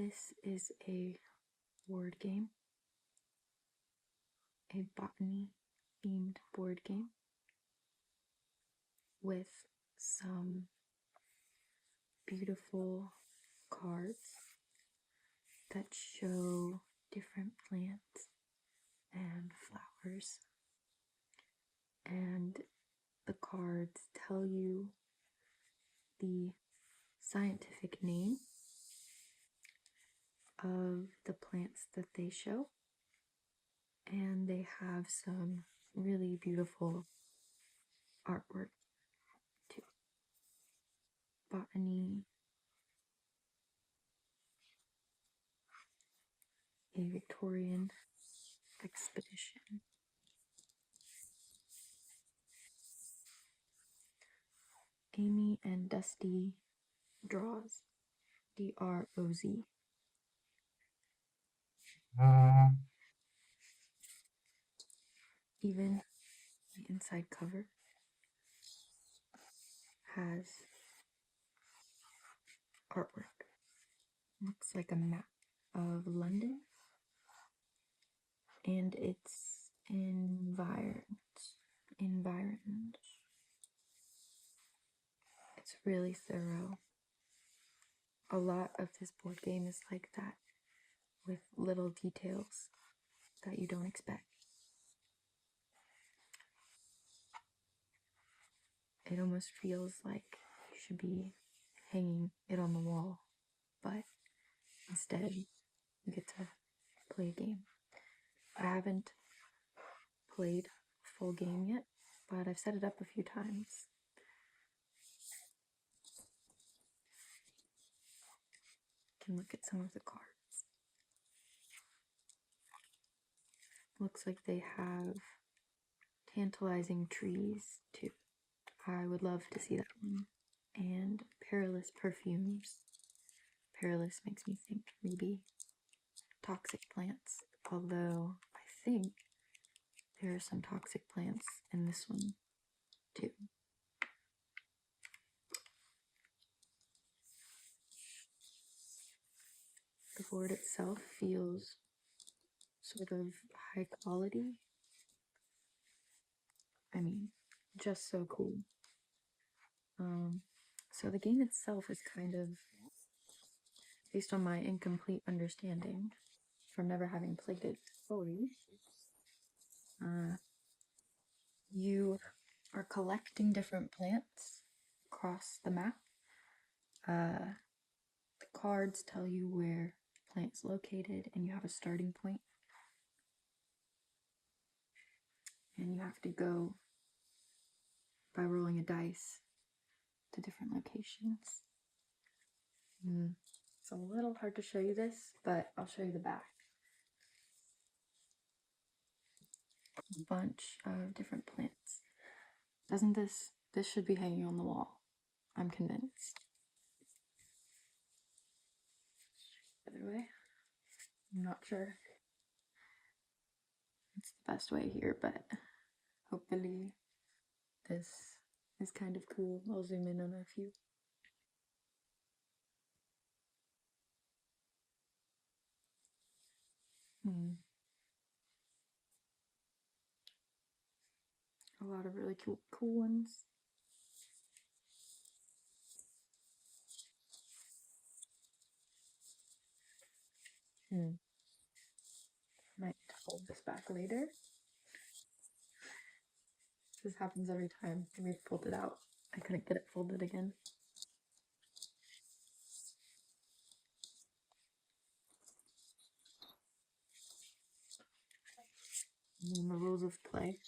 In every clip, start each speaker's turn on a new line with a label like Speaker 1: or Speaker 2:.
Speaker 1: This is a board game, a botany themed board game with some beautiful cards that show different plants and flowers. And the cards tell you the scientific name of the plants that they show, and they have some really beautiful artwork too. Botany, a Victorian expedition. Amy and Dusty draws, D-R-O-Z. Even the inside cover has artwork. Looks like a map of London and its environment. It's really thorough. A lot of this board game is like that, with little details that you don't expect. It almost feels like you should be hanging it on the wall, but instead you get to play a game. I haven't played a full game yet, but I've set it up a few times. You can look at some of the cards. Looks like they have tantalizing trees too. I would love to see that one. And perilous perfumes. Perilous makes me think maybe toxic plants, although I think there are some toxic plants in this one too. The board itself feels sort of high quality. I mean, just so cool. So the game itself is kind of based on my incomplete understanding from never having played it fully. You are collecting different plants across the map. The cards tell you where the plant's located, and you have a starting point. And you have to go by rolling a dice to different locations. It's a little hard to show you this, but I'll show you the back. A bunch of different plants. Doesn't this should be hanging on the wall? I'm convinced. Other way? I'm not sure. It's the best way here, but hopefully this is kind of cool. I'll zoom in on a few. A lot of really cool ones. Might fold this back later. This happens every time we pulled it out. I couldn't get it folded again. And the rules of play.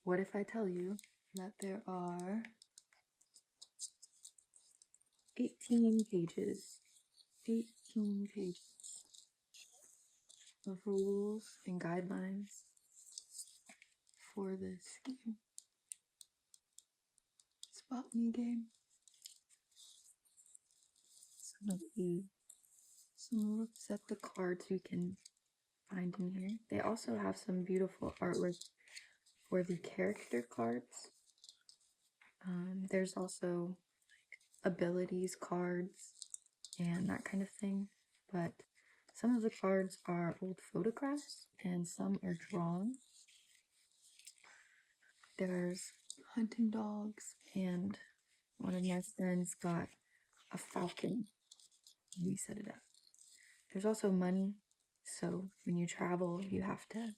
Speaker 1: What if I tell you that there are 18 pages? 18 pages of rules and guidelines for this game. This botany game. Some looks at the cards you can find in here. They also have some beautiful artwork for the character cards. There's also abilities cards and that kind of thing. But some of the cards are old photographs and some are drawn. There's hunting dogs, and one of my friends got a falcon. We set it up. There's also money, so when you travel, you have to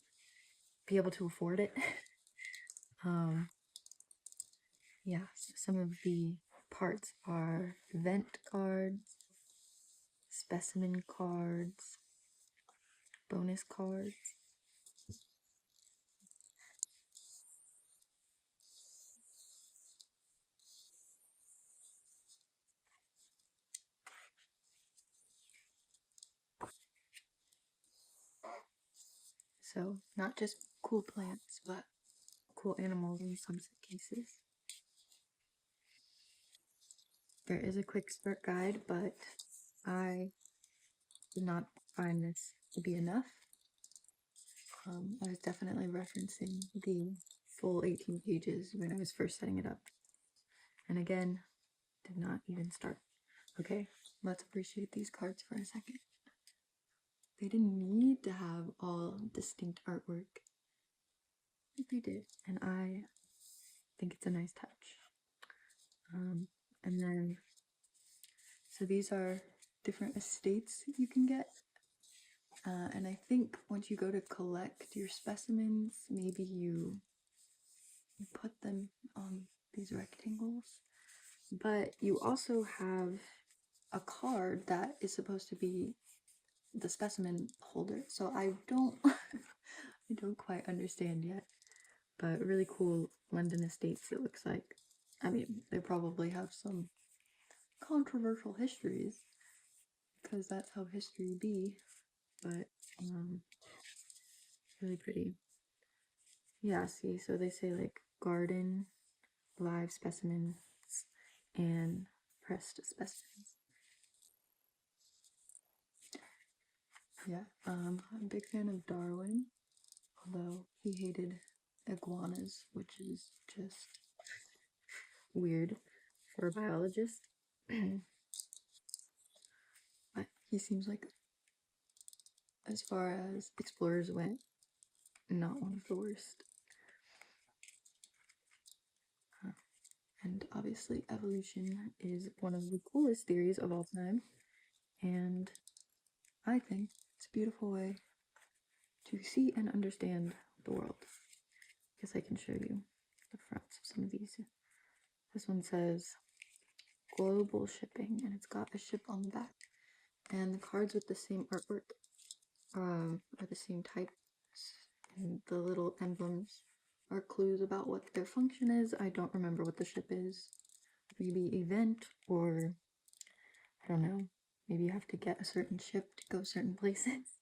Speaker 1: be able to afford it. Yeah, so some of the parts are event cards, specimen cards, bonus cards. So not just cool plants, but cool animals in some cases. There is a quick start guide, but I did not find this to be enough. I was definitely referencing the full 18 pages when I was first setting it up. And again, did not even start. Okay, let's appreciate these cards for a second. They didn't need to have all distinct artwork, but they did, and I think it's a nice touch. And then, so these are different estates you can get. And I think once you go to collect your specimens, maybe you put them on these rectangles. But you also have a card that is supposed to be the specimen holder. So I don't I don't quite understand yet. But really cool London estates, it looks like. I mean, they probably have some controversial histories, because that's how history be, but really pretty. Yeah, see, so they say like garden, live specimens, and pressed specimens. Yeah, I'm a big fan of Darwin, although he hated iguanas, which is just weird for a biologist. But he seems like, as far as explorers went, not one of the worst. And obviously, evolution is one of the coolest theories of all time, and I think it's a beautiful way to see and understand the world. I guess I can show you the fronts of some of these. This one says global shipping, and it's got a ship on the back. And the cards with the same artwork are the same type, and the little emblems are clues about what their function is. I don't remember what the ship is. Maybe event, or I don't know. Maybe you have to get a certain ship to go certain places.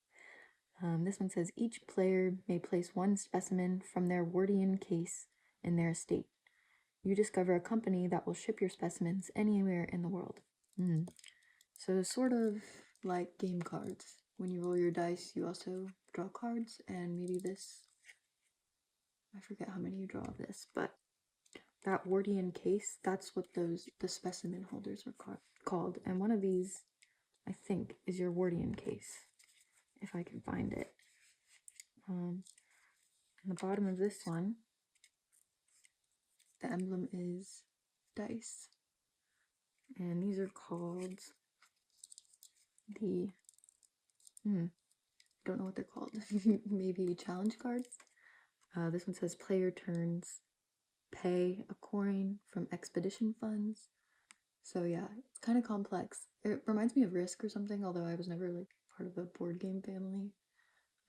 Speaker 1: This one says each player may place one specimen from their Wardian case in their estate. You discover a company that will ship your specimens anywhere in the world. So sort of like game cards. When you roll your dice, you also draw cards, and maybe this, I forget how many you draw of this, but that Wardian case, that's what the specimen holders are called. And one of these, I think, is your Wardian case, if I can find it. On the bottom of this one, the emblem is dice. And these are called the, don't know what they're called. Maybe challenge cards. This one says player turns pay a coin from expedition funds. So yeah, it's kind of complex. It reminds me of Risk or something, although I was never like part of a board game family.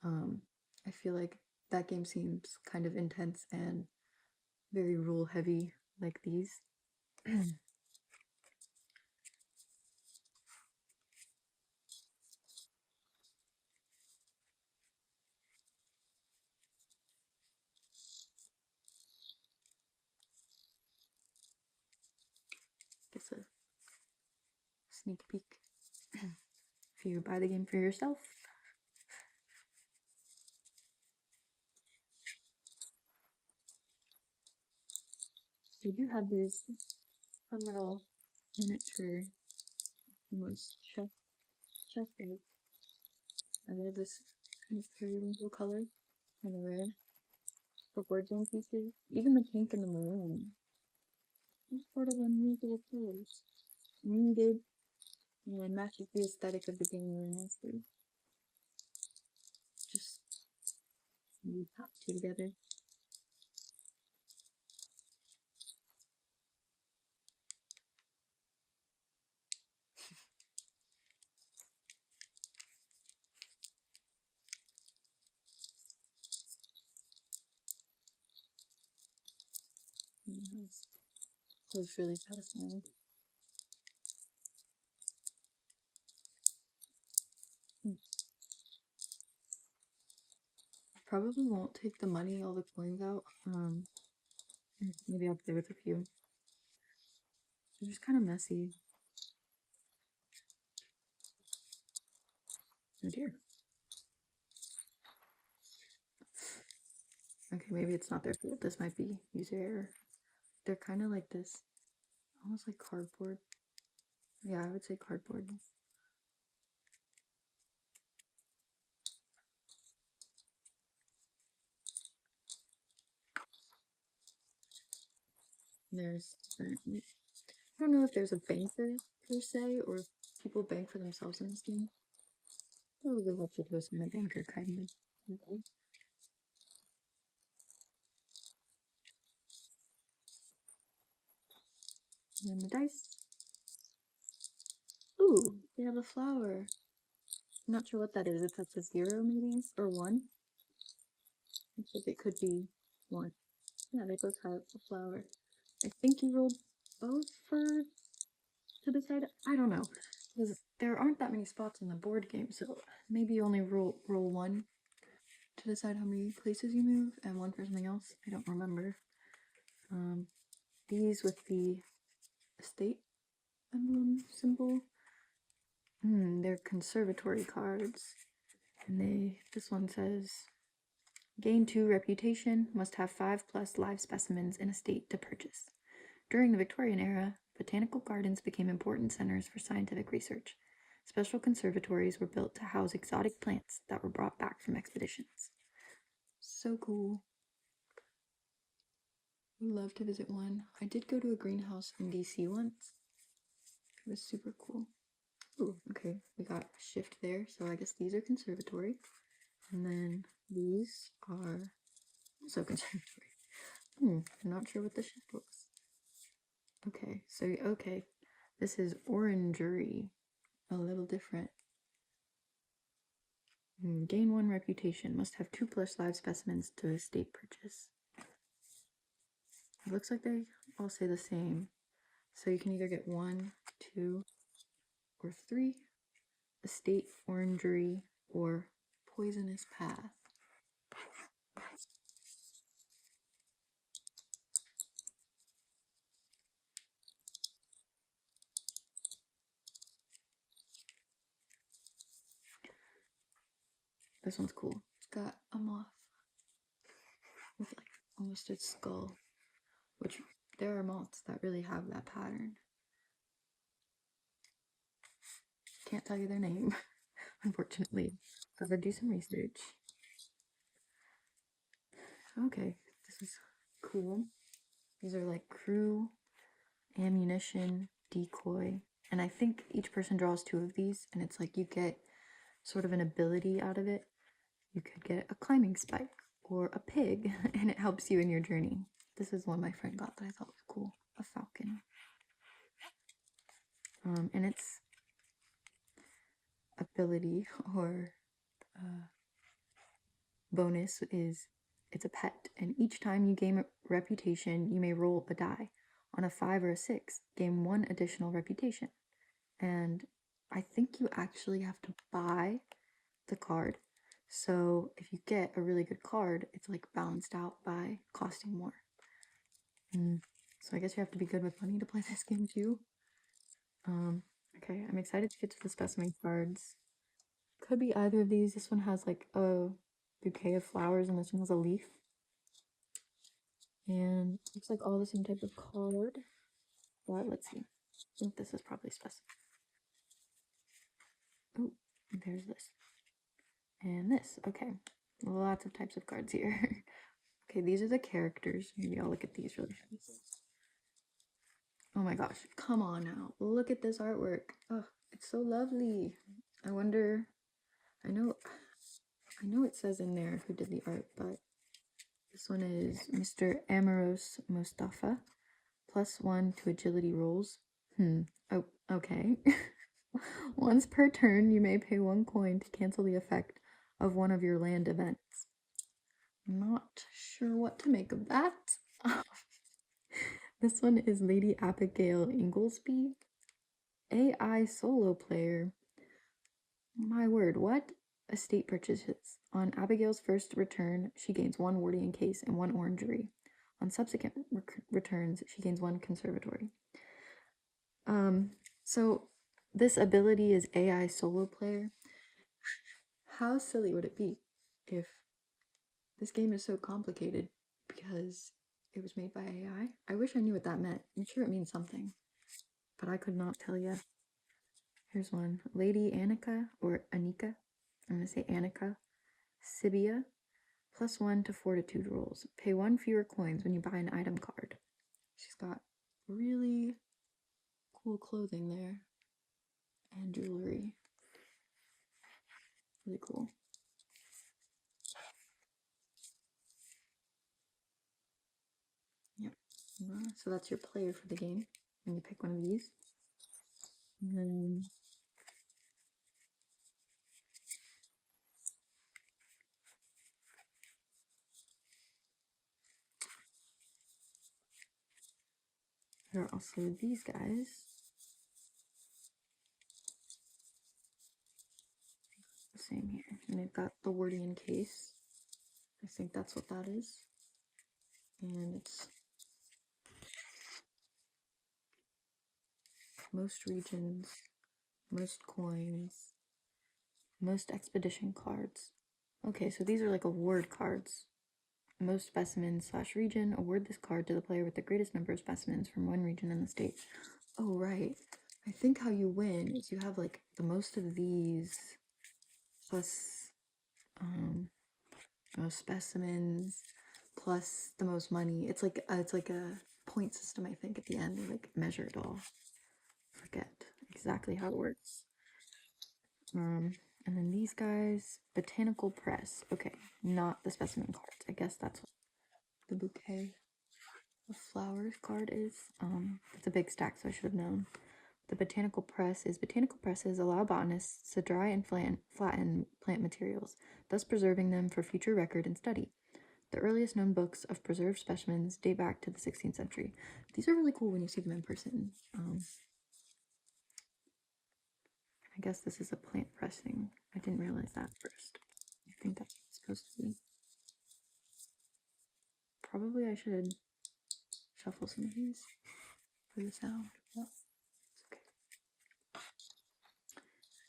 Speaker 1: I feel like that game seems kind of intense and very rule heavy, like these. Guess a sneak peek if you buy the game for yourself. We do have these fun little miniature almost chef egg. And they have this kind of periwinkle color, kind of rare for board game pieces. Even the pink and the maroon. It's sort of unusual colors. Muted and matches the aesthetic of the game really nicely. Just you top two together. Nice. It was really satisfying. Probably won't take the money, all the coins out. Maybe I'll play with a few. They're just kind of messy. Oh dear. Okay, maybe it's not their fault. This might be user error. They're kind of like this, almost like cardboard. Yeah, I would say cardboard. There's different. I don't know if there's a banker per se, or if people bank for themselves in this game. Probably love to do some banker kind of. Okay. And the dice. Ooh, they have a flower. I'm not sure what that is. If that's a 0 maybe, or 1. I think it could be 1. Yeah, they both have a flower. I think you rolled both for to decide. I don't know. Because there aren't that many spots in the board game, so maybe you only roll 1 to decide how many places you move, and 1 for something else. I don't remember. These with the estate emblem symbol. They're conservatory cards. And this one says, gain 2 reputation, must have 5+ live specimens in a state to purchase. During the Victorian era, botanical gardens became important centers for scientific research. Special conservatories were built to house exotic plants that were brought back from expeditions. So cool. Would love to visit one. I did go to a greenhouse in DC once. It was super cool. Ooh, okay, we got a shift there, so I guess these are conservatory. And then these are also conservatory. I'm not sure what the shift was. Okay, so, this is orangery. A little different. Gain 1 reputation. Must have 2+ live specimens to estate purchase. It looks like they all say the same. So you can either get 1, 2, or 3. Estate, orangery, or poisonous path. This one's cool. It's got a moth with like almost its skull, which there are moths that really have that pattern. Can't tell you their name, unfortunately, because I do some research. Okay, this is cool. These are like crew, ammunition, decoy, and I think each person draws 2 of these, and it's like you get sort of an ability out of it. You could get a climbing spike or a pig, and it helps you in your journey. This is one my friend got that I thought was cool. A falcon. And its ability or bonus is it's a pet, and each time you gain a reputation, you may roll a die. On a 5 or a 6, gain 1 additional reputation. And I think you actually have to buy the card. So if you get a really good card, it's like balanced out by costing more. So I guess you have to be good with money to play this game too. Okay, I'm excited to get to the specimen cards. Could be either of these. This one has like a bouquet of flowers, and this one has a leaf. And looks like all the same type of card. But let's see. I think this is probably specimen. Oh, there's this. And this. Okay. Lots of types of cards here. Okay, these are the characters. Maybe I'll look at these really fast. Oh my gosh, come on now. Look at this artwork. Oh, it's so lovely. I wonder, I know it says in there who did the art, but this one is Mr. Amaros Mustafa. +1 to agility rolls. Oh, okay. Once per turn, you may pay 1 coin to cancel the effect of one of your land events. Not sure what to make of that. This one is Lady Abigail Inglesby. AI solo player. My word, what? Estate purchases. On Abigail's first return, she gains 1 Wardian case and 1 orangery. On subsequent returns, she gains 1 conservatory. So this ability is AI solo player. How silly would it be if this game is so complicated because it was made by AI? I wish I knew what that meant. I'm sure it means something, but I could not tell you. Here's one. Lady Annika, or Anika. I'm going to say Annika. Sibia. +1 to fortitude rolls. Pay 1 fewer coins when you buy an item card. She's got really cool clothing there. And jewelry. Really cool. Yep. So that's your player for the game. And you pick one of these. And then there are also these guys. The same here. And they've got the Wardian case. I think that's what that is. And it's most regions, most coins, most expedition cards. Okay, so these are like award cards. Most specimens / region. Award this card to the player with the greatest number of specimens from one region in the state. Oh, right. I think how you win is you have like the most of these plus most specimens plus the most money. It's like a point system, I think, at the end. They like measure it all. Forget exactly how it works. And then these guys, botanical press. Okay, not the specimen cards. I guess that's what the bouquet of flowers card is. It's a big stack, so I should have known. The botanical press is botanical presses allow botanists to dry and flatten plant materials, thus preserving them for future record and study. The earliest known books of preserved specimens date back to the 16th century. These are really cool when you see them in person. I guess this is a plant pressing. I didn't realize that first. I think that's supposed to be. Probably I should shuffle some of these for the sound. Oh, it's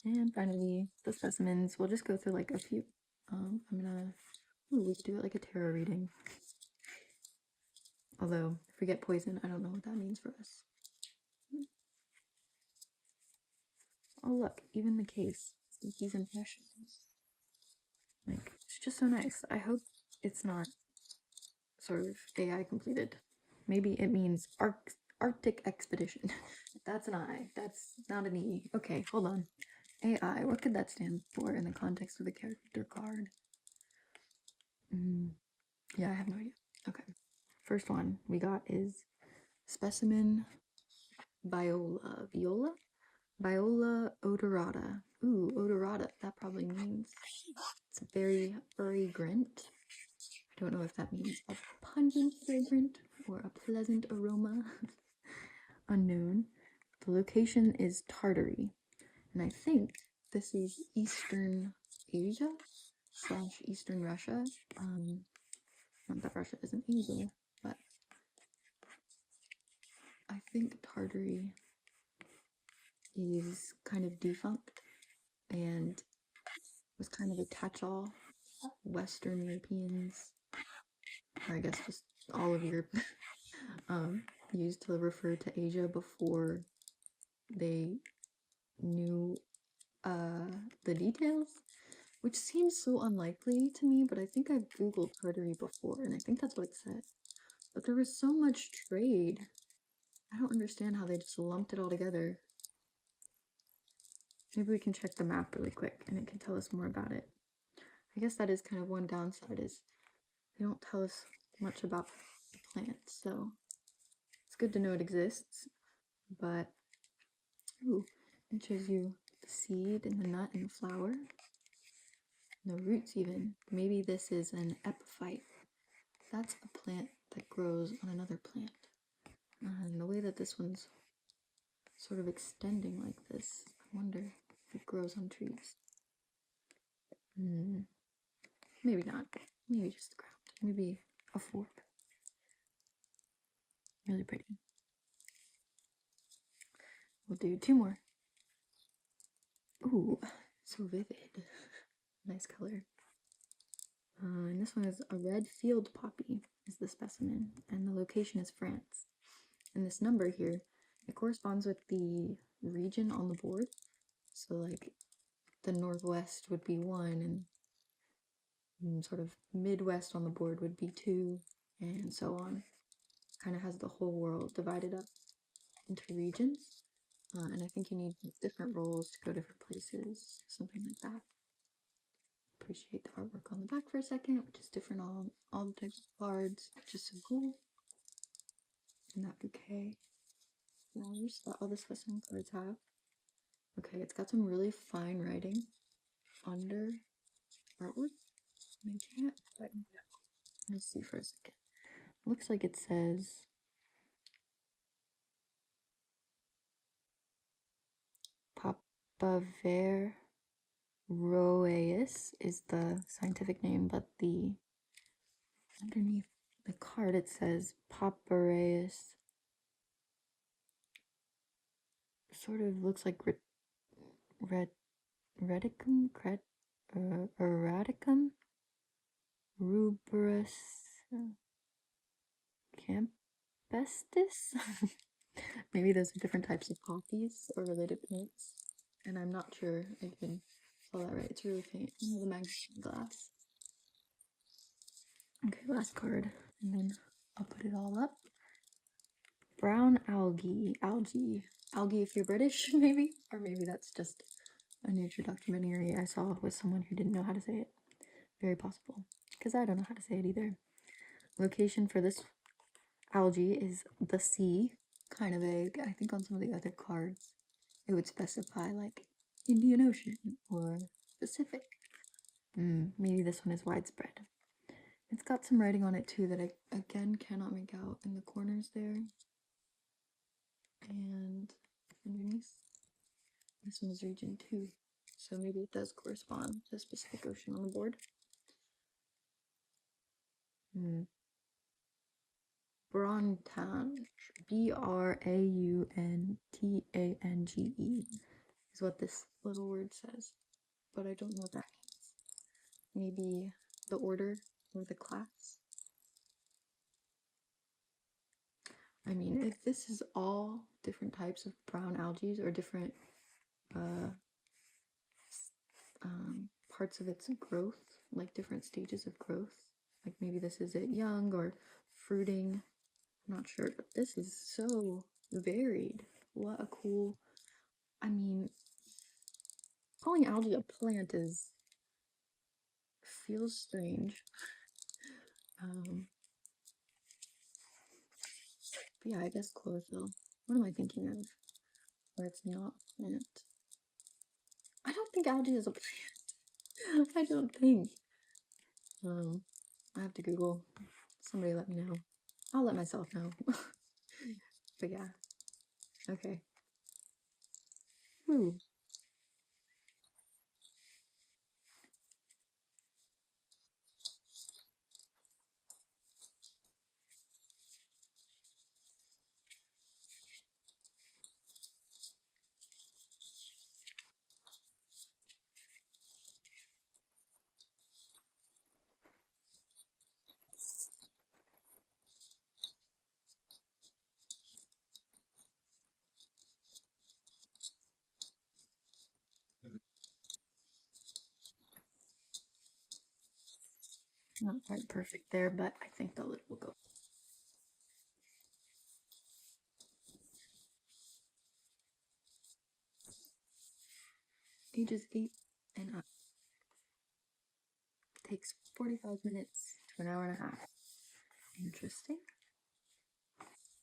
Speaker 1: okay. And finally, the specimens. We'll just go through like a few. I'm gonna. Ooh, we could do it like a tarot reading. Although, if we get poison, I don't know what that means for us. Oh, look, even the case. These impressions. Like, it's just so nice. I hope it's not sort of AI completed. Maybe it means Arctic expedition. That's an I. That's not an E. Okay, hold on. AI, what could that stand for in the context of the character card? Yeah, I have no idea. Okay. First one we got is specimen Viola. Viola? Viola odorata. Ooh, odorata. That probably means it's a very fragrant. I don't know if that means a pungent fragrant or a pleasant aroma. Unknown. The location is Tartary. And I think this is Eastern Asia / Eastern Russia. Not that Russia isn't Asia, but I think Tartary is kind of defunct and was kind of a catch-all. Western Europeans, or I guess just all of Europe, used to refer to Asia before they knew the details, which seems so unlikely to me, but I think I've Googled pottery before, and I think that's what it said. But there was so much trade. I don't understand how they just lumped it all together. Maybe we can check the map really quick, and it can tell us more about it. I guess that is kind of one downside, is they don't tell us much about the plant, so it's good to know it exists, but ooh, it shows you the seed and the nut and the flower. No roots even. Maybe this is an epiphyte. That's a plant that grows on another plant. And the way that this one's sort of extending like this, I wonder if it grows on trees. Maybe not. Maybe just the ground. Maybe a fork. Really pretty. We'll do 2 more. Ooh, so vivid. Nice color. And this one is a red field poppy is the specimen, and the location is France. And this number here, it corresponds with the region on the board. So like the Northwest would be 1, and sort of Midwest on the board would be 2, and so on. Kind of has the whole world divided up into regions. And I think you need different roles to go different places, something like that. Appreciate the artwork on the back for a second, which is different on all the types of cards, which is so cool. And that bouquet. Flowers that all the specimen cards have. Okay, it's got some really fine writing under artwork. I can't quite. Let's see for a second. Looks like it says Papaver roeus is the scientific name, but underneath the card it says Papareus. Sort of looks like Redicum, Erraticum, Ruberus Campestis. Maybe those are different types of poppies or related plants, and I'm not sure I can spell that right. It's really faint. Oh, the magnifying glass. Okay, last card, and then I'll put it all up. Brown algae if you're British, maybe, or maybe that's just a nature documentary I saw with someone who didn't know how to say it. Very possible, because I don't know how to say it either. Location for this algae is the sea. Kind of vague. I think on some of the other cards it would specify like Indian Ocean or Pacific. Maybe this one is widespread. It's got some writing on it too that I again cannot make out in the corners there. And underneath, this one is region 2. So maybe it does correspond to the Pacific Ocean on the board. Brauntange, Braunttange is what this little word says, but I don't know what that means. Maybe the order or the class. I mean, if this is all different types of brown algae or different parts of its growth, like different stages of growth, like maybe this is it young or fruiting, I'm not sure, but this is so varied. What a cool, I mean, calling algae a plant feels strange. But yeah, I guess chlorophyll. What am I thinking of where it's not a plant? I don't think algae is a plant. I don't think. I have to Google. Somebody let me know. I'll let myself know. But yeah. Okay. Ooh. Not quite perfect there, but I think the lid will go. Ages 8 and up. Takes 45 minutes to an hour and a half. Interesting.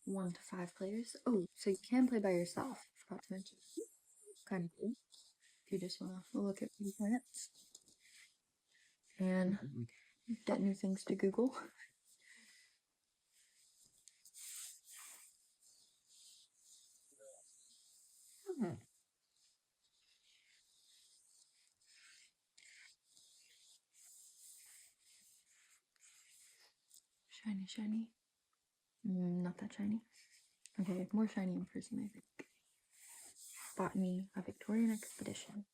Speaker 1: 1 to 5 players. Oh, so you can play by yourself. Forgot to mention. Kind of cool. If you just want to look at pretty plants and get new things to Google. Shiny, shiny. Not that shiny. Okay, more shiny in person, I think. Botany, a Victorian expedition.